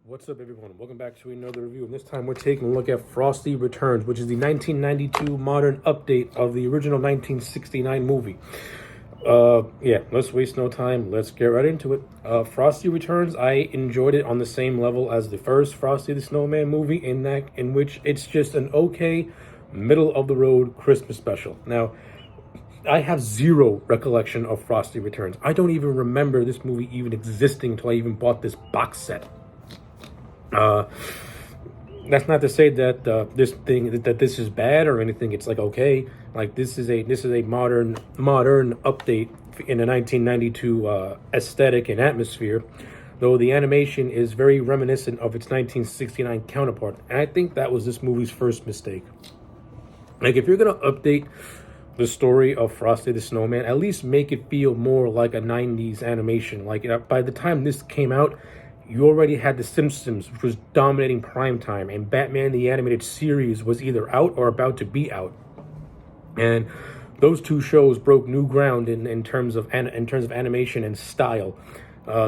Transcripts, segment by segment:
What's up, everyone? Welcome back to another review. And this time we're taking a look at Frosty Returns, which is the 1992 modern update of the original 1969 movie. Yeah, let's waste no time. Let's get right into it. Frosty Returns, I enjoyed it on the same level as the first Frosty the Snowman movie, in which it's just an okay, middle of the road Christmas special. Now, I have zero recollection of Frosty Returns. I don't even remember this movie even existing until I even bought this box set. That's not to say that this is bad or anything. It's like okay, like this is a modern update in the 1992 aesthetic and atmosphere, though the animation is very reminiscent of its 1969 counterpart. And I think that was this movie's first mistake. Like if you're gonna update the story of Frosty the Snowman, at least make it feel more like a 90s animation. Like by the time this came out, you already had The Simpsons, which was dominating primetime, and Batman the Animated Series was either out or about to be out. And those two shows broke new ground in terms of animation and style.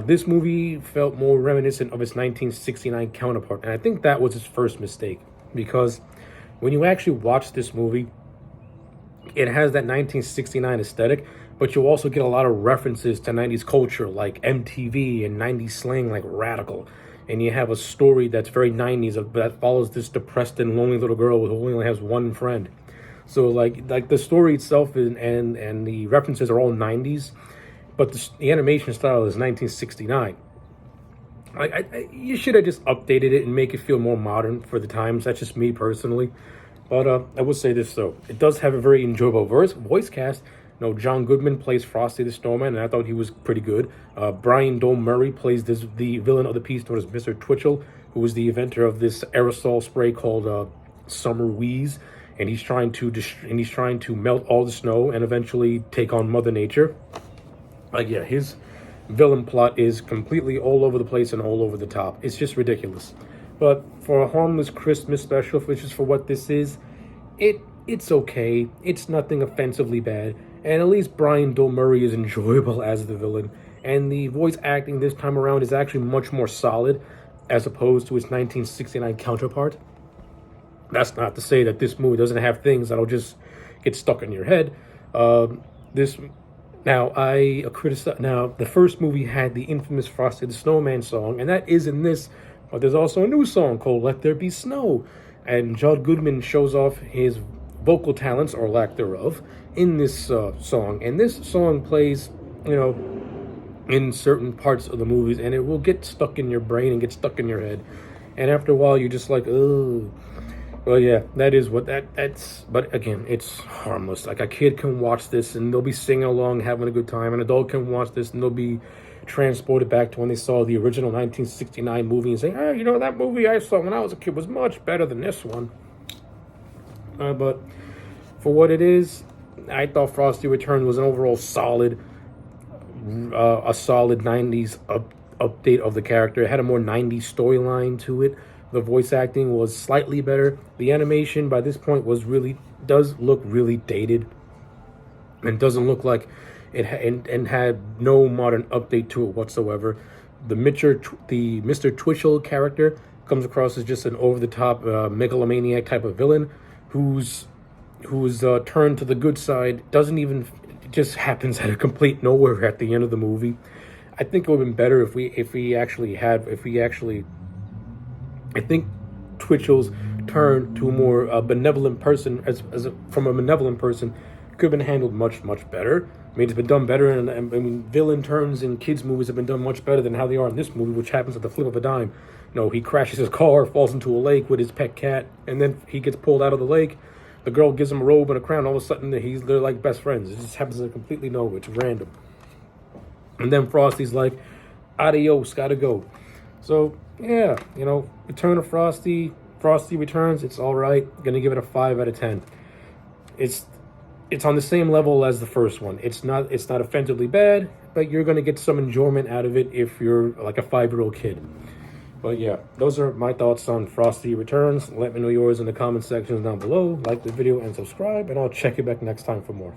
This movie felt more reminiscent of its 1969 counterpart, and I think that was its first mistake. Because when you actually watch this movie, it has that 1969 aesthetic, but you also get a lot of references to 90s culture like MTV and 90s slang like radical. And you have a story that's very 90s that follows this depressed and lonely little girl who only has one friend. So like the story itself and the references are all 90s, but the animation style is 1969. You should have just updated it and make it feel more modern for the times. That's just me personally. But I would say this though, it does have a very enjoyable voice cast. You know, John Goodman plays Frosty the Snowman, and I thought he was pretty good. Brian Dole Murray plays the villain of the piece, known as Mr. Twitchell, who is the inventor of this aerosol spray called Summer Wheeze, and he's trying to melt all the snow and eventually take on Mother Nature. Like yeah, his villain plot is completely all over the place and all over the top. It's just ridiculous. But for a harmless Christmas special, which is for what this is, it's okay. It's nothing offensively bad. And at least Brian Dole Murray is enjoyable as the villain. And the voice acting this time around is actually much more solid as opposed to its 1969 counterpart. That's not to say that this movie doesn't have things that'll just get stuck in your head. Now, the first movie had the infamous Frosty the Snowman song, and that is in this. But there's also a new song called Let There Be Snow. And John Goodman shows off his vocal talents, or lack thereof, in this song. And this song plays, in certain parts of the movies, and it will get stuck in your brain and get stuck in your head. And after a while, you're just like, oh. Well, yeah, that is what that's. But again, it's harmless. Like a kid can watch this and they'll be singing along, having a good time. An adult can watch this and they'll be transported back to when they saw the original 1969 movie and say, hey, that movie I saw when I was a kid was much better than this one. But for what it is, I thought Frosty Returns was an overall solid 90s update of the character. It had a more 90s storyline to it. The voice acting was slightly better. The animation by this point does look really dated and doesn't look like it and had no modern update to it whatsoever. The Mr. Twitchell character comes across as just an over-the-top megalomaniac type of villain who's turned to the good side. It just happens out of complete nowhere at the end of the movie. I think it would have been better I think Twitchell's turn to a more benevolent person, from a benevolent person, could have been handled much, much better. I mean, it's been done better, and villain turns in kids' movies have been done much better than how they are in this movie, which happens at the flip of a dime. He crashes his car, falls into a lake with his pet cat, and then he gets pulled out of the lake. The girl gives him a robe and a crown. All of a sudden, they're like best friends. It just happens to completely nowhere. It's random. And then Frosty's like, adios, gotta go. So, yeah, Return of Frosty Returns, it's all right. Gonna give it a 5 out of 10. It's on the same level as the first one. It's not offensively bad, but you're gonna get some enjoyment out of it if you're like a 5-year-old kid. But yeah, those are my thoughts on Frosty Returns. Let me know yours in the comment sections down below. Like the video and subscribe, and I'll check you back next time for more.